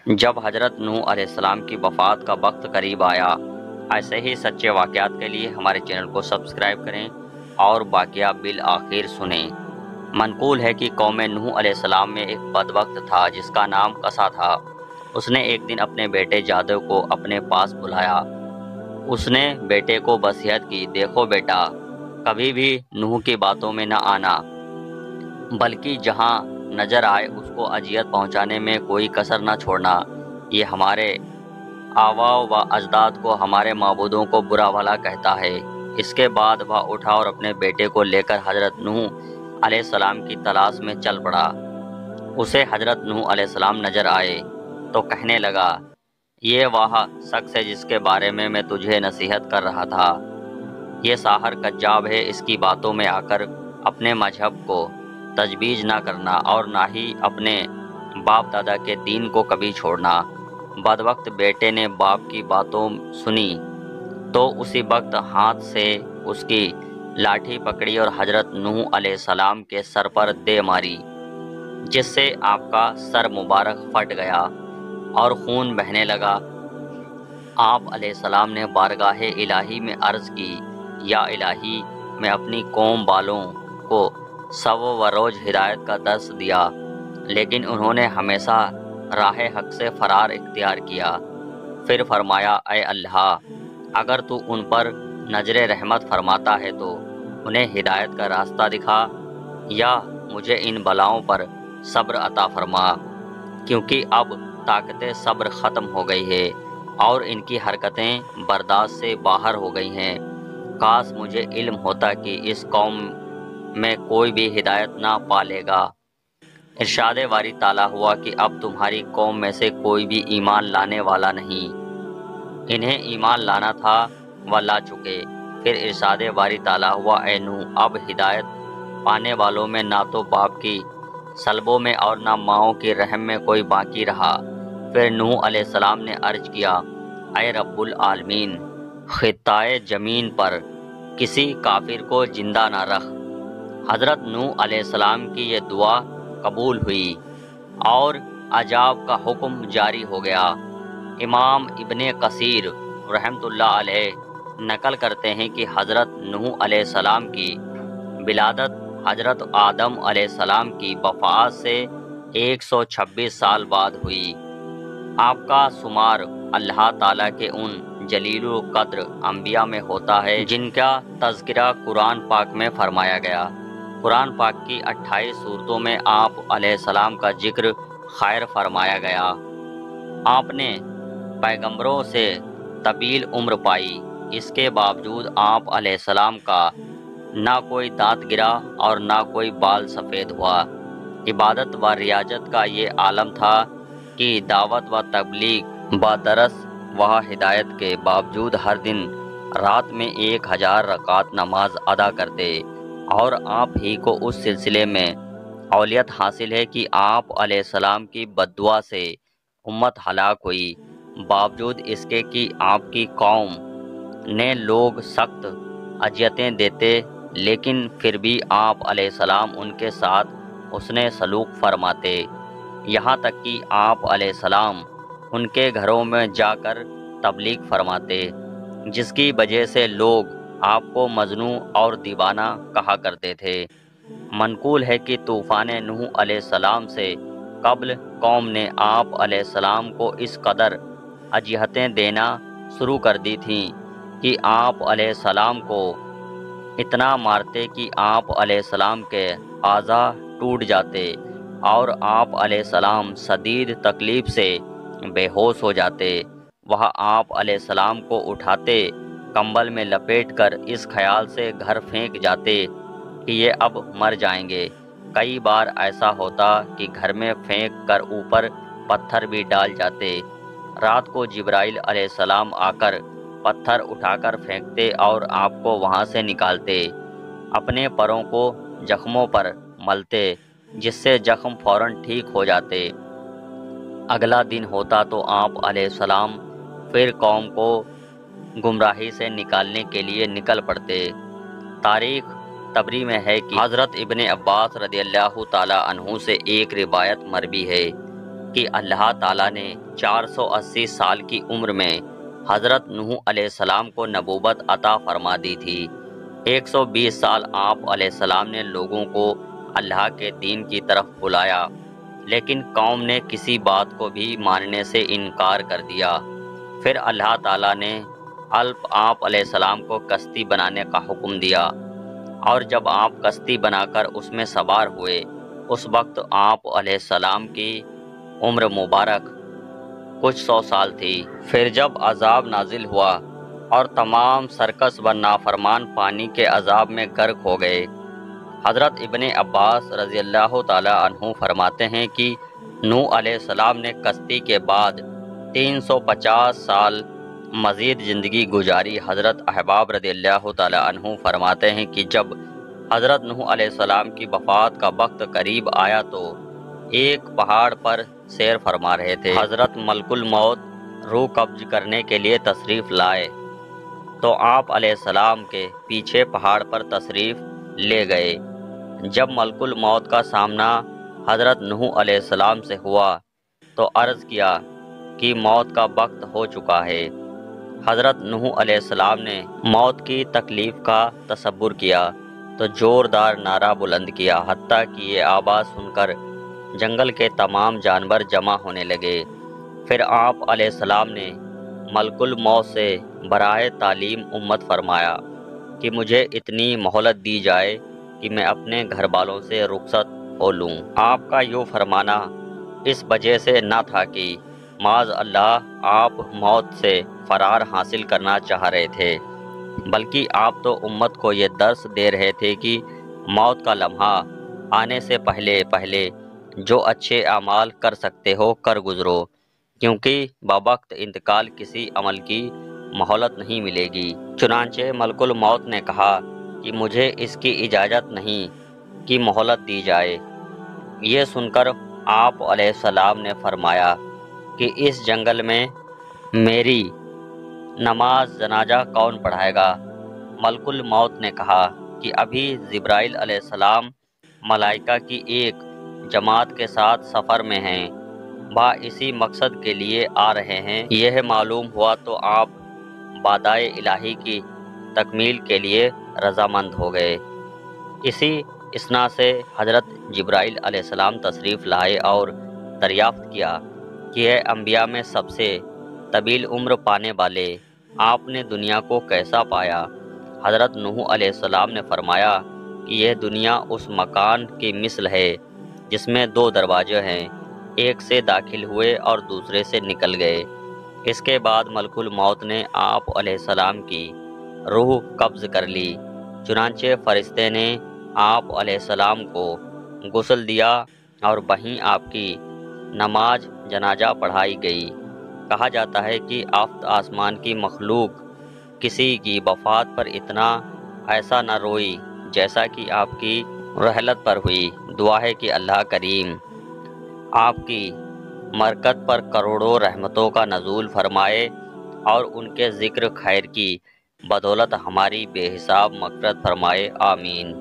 جب حضرت نوح علیہ السلام کی وفات کا وقت قریب آیا، ایسے ہی سچے واقعات کے لیے ہمارے چینل کو سبسکرائب کریں اور واقعہ بالآخر سنیں۔ منقول ہے کہ قوم نوح علیہ السلام میں ایک بدبخت تھا جس کا نام قصا تھا۔ اس نے ایک دن اپنے بیٹے جادو کو اپنے پاس بلایا۔ اس نے بیٹے کو وصیت کی، دیکھو بیٹا، کبھی بھی نوح کی باتوں میں نہ آنا، بلکہ جہاں نظر آئے اس کو اذیت پہنچانے میں کوئی کسر نہ چھوڑنا۔ یہ ہمارے آباء و اجداد کو، ہمارے معبودوں کو برا بھلا کہتا ہے۔ اس کے بعد وہ اٹھا اور اپنے بیٹے کو لے کر حضرت نوح علیہ السلام کی تلاش میں چل پڑا۔ اسے حضرت نوح علیہ السلام نظر آئے تو کہنے لگا، یہ وہ شخص ہے جس کے بارے میں میں تجھے نصیحت کر رہا تھا۔ یہ ساحر کذاب ہے، اس کی باتوں میں آ کر اپنے مذہب کو تجویز نہ کرنا اور نہ ہی اپنے باپ دادا کے دین کو کبھی چھوڑنا۔ بدبخت بیٹے نے باپ کی باتوں سنی تو اسی وقت ہاتھ سے اس کی لاٹھی پکڑی اور حضرت نوح علیہ السلام کے سر پر دے ماری، جس سے آپ کا سر مبارک پھٹ گیا اور خون بہنے لگا۔ آپ علیہ السلام نے بارگاہ الہی میں عرض کی، یا الہی، میں اپنی قوم والوں کو شب و روز ہدایت کا درس دیا، لیکن انہوں نے ہمیشہ راہ حق سے فرار اختیار کیا۔ پھر فرمایا، اے اللہ، اگر تو ان پر نظر رحمت فرماتا ہے تو انہیں ہدایت کا راستہ دکھا، یا مجھے ان بلاؤں پر صبر عطا فرما، کیونکہ اب طاقت صبر ختم ہو گئی ہے اور ان کی حرکتیں برداشت سے باہر ہو گئی ہیں۔ کاش مجھے علم ہوتا کہ اس قوم میں کوئی بھی ہدایت نہ پالے گا۔ ارشاد باری تعالیٰ ہوا کہ اب تمہاری قوم میں سے کوئی بھی ایمان لانے والا نہیں۔ انہیں ایمان لانا تھا، وہ لا چکے۔ پھر ارشاد باری تعالیٰ ہوا، اے نوح، اب ہدایت پانے والوں میں نہ تو باپ کی سلبوں میں اور نہ ماؤں کی رحم میں کوئی باقی رہا۔ پھر نوح علیہ السلام نے عرض کیا، اے رب العالمین، خطۂ زمین پر کسی کافر کو زندہ نہ رکھ۔ حضرت نوح علیہ السلام کی یہ دعا قبول ہوئی اور عذاب کا حکم جاری ہو گیا۔ امام ابن کثیر رحمۃ اللہ علیہ نقل کرتے ہیں کہ حضرت نوح علیہ السلام کی ولادت حضرت آدم علیہ السلام کی وفات سے 126 سال بعد ہوئی۔ آپ کا شمار اللہ تعالیٰ کے ان جلیل القدر انبیاء میں ہوتا ہے جن کا تذکرہ قرآن پاک میں فرمایا گیا۔ قرآن پاک کی 28 سورتوں میں آپ علیہ السلام کا ذکر خیر فرمایا گیا۔ آپ نے پیغمبروں سے طویل عمر پائی، اس کے باوجود آپ علیہ السلام کا نہ کوئی دانت گرا اور نہ کوئی بال سفید ہوا۔ عبادت و ریاضت کا یہ عالم تھا کہ دعوت و تبلیغ و درس و ہدایت کے باوجود ہر دن رات میں 1000 رکعت نماز ادا کرتے، اور آپ ہی کو اس سلسلے میں اولیت حاصل ہے کہ آپ علیہ السلام کی بددعا سے امت ہلاک ہوئی۔ باوجود اس کے کہ آپ کی قوم نے لوگ سخت اذیتیں دیتے، لیکن پھر بھی آپ علیہ السلام ان کے ساتھ حسن سلوک فرماتے، یہاں تک کہ آپ علیہ السلام ان کے گھروں میں جا کر تبلیغ فرماتے، جس کی وجہ سے لوگ آپ کو مجنوں اور دیوانہ کہا کرتے تھے۔ منقول ہے کہ طوفان نوح علیہ السلام سے قبل قوم نے آپ علیہ السلام کو اس قدر اذیتیں دینا شروع کر دی تھیں کہ آپ علیہ السلام کو اتنا مارتے کہ آپ علیہ السلام کے اعضاء ٹوٹ جاتے اور آپ علیہ السلام شدید تکلیف سے بے ہوش ہو جاتے۔ وہ آپ علیہ السلام کو اٹھاتے، کمبل میں لپیٹ کر اس خیال سے گھر پھینک جاتے کہ یہ اب مر جائیں گے۔ کئی بار ایسا ہوتا کہ گھر میں پھینک کر اوپر پتھر بھی ڈال جاتے۔ رات کو جبرائیل علیہ السلام آ کر پتھر اٹھا کر پھینکتے اور آپ کو وہاں سے نکالتے، اپنے پروں کو زخموں پر ملتے، جس سے زخم فوراً ٹھیک ہو جاتے۔ اگلا دن ہوتا تو آپ علیہ السلام پھر قوم کو گمراہی سے نکالنے کے لیے نکل پڑتے۔ تاریخ طبری میں ہے کہ حضرت ابن عباس رضی اللہ تعالی عنہ سے ایک روایت مروی ہے کہ اللہ تعالیٰ نے 480 سال کی عمر میں حضرت نوح علیہ السلام کو نبوت عطا فرما دی تھی۔ 120 سال آپ علیہ السلام نے لوگوں کو اللہ کے دین کی طرف بلایا، لیکن قوم نے کسی بات کو بھی ماننے سے انکار کر دیا۔ پھر اللہ تعالیٰ نے آپ علیہ السلام کو کشتی بنانے کا حکم دیا، اور جب آپ کشتی بنا کر اس میں سوار ہوئے، اس وقت آپ علیہ السلام کی عمر مبارک کچھ 100 سال تھی۔ پھر جب عذاب نازل ہوا اور تمام سرکش و نافرمان پانی کے عذاب میں غرق ہو گئے، حضرت ابن عباس رضی اللہ تعالی عنہ فرماتے ہیں کہ نوح علیہ السلام نے کشتی کے بعد 350 سال مزید زندگی گزاری۔ حضرت احباب رضی اللہ تعالی عنہ فرماتے ہیں کہ جب حضرت نوح علیہ السلام کی وفات کا وقت قریب آیا تو ایک پہاڑ پر سیر فرما رہے تھے۔ حضرت ملک الموت روح قبض کرنے کے لیے تشریف لائے تو آپ علیہ السلام کے پیچھے پہاڑ پر تشریف لے گئے۔ جب ملک الموت کا سامنا حضرت نوح علیہ السلام سے ہوا تو عرض کیا کہ موت کا وقت ہو چکا ہے۔ حضرت نوح علیہ السلام نے موت کی تکلیف کا تصور کیا تو زوردار نعرہ بلند کیا، حتیٰ کہ یہ آواز سن کر جنگل کے تمام جانور جمع ہونے لگے۔ پھر آپ علیہ السلام نے ملک الموت سے براہ تعلیم امت فرمایا کہ مجھے اتنی مہلت دی جائے کہ میں اپنے گھر والوں سے رخصت ہو لوں۔ آپ کا یوں فرمانا اس وجہ سے نہ تھا کہ معاذ اللہ آپ موت سے فرار حاصل کرنا چاہ رہے تھے، بلکہ آپ تو امت کو یہ درس دے رہے تھے کہ موت کا لمحہ آنے سے پہلے جو اچھے اعمال کر سکتے ہو کر گزرو، کیونکہ بوقت انتقال کسی عمل کی مہلت نہیں ملے گی۔ چنانچہ ملک الموت نے کہا کہ مجھے اس کی اجازت نہیں کہ مہلت دی جائے۔ یہ سن کر آپ علیہ السلام نے فرمایا کہ اس جنگل میں میری نماز جنازہ کون پڑھائے گا؟ ملک الموت نے کہا کہ ابھی جبرائیل علیہ السلام ملائکہ کی ایک جماعت کے ساتھ سفر میں ہیں، وہ اسی مقصد کے لیے آ رہے ہیں۔ یہ معلوم ہوا تو آپ وعدۂ الہی کی تکمیل کے لیے رضامند ہو گئے۔ اسی اسنا سے حضرت جبرائیل علیہ السلام تشریف لائے اور دریافت کیا کہ یہ انبیاء میں سب سے طویل عمر پانے والے آپ نے دنیا کو کیسا پایا؟ حضرت نوح علیہ السلام نے فرمایا کہ یہ دنیا اس مکان کی مثل ہے جس میں 2 دروازے ہیں، ایک سے داخل ہوئے اور دوسرے سے نکل گئے۔ اس کے بعد ملک الموت نے آپ علیہ السلام کی روح قبض کر لی، چنانچہ فرشتے نے آپ علیہ السلام کو غسل دیا اور وہیں آپ کی نماز جنازہ پڑھائی گئی۔ کہا جاتا ہے کہ آسمان کی مخلوق کسی کی وفات پر اتنا ایسا نہ روئی جیسا کہ آپ کی رحلت پر ہوئی۔ دعا ہے کہ اللہ کریم آپ کی مرکت پر کروڑوں رحمتوں کا نزول فرمائے اور ان کے ذکر خیر کی بدولت ہماری بے حساب مغفرت فرمائے، آمین۔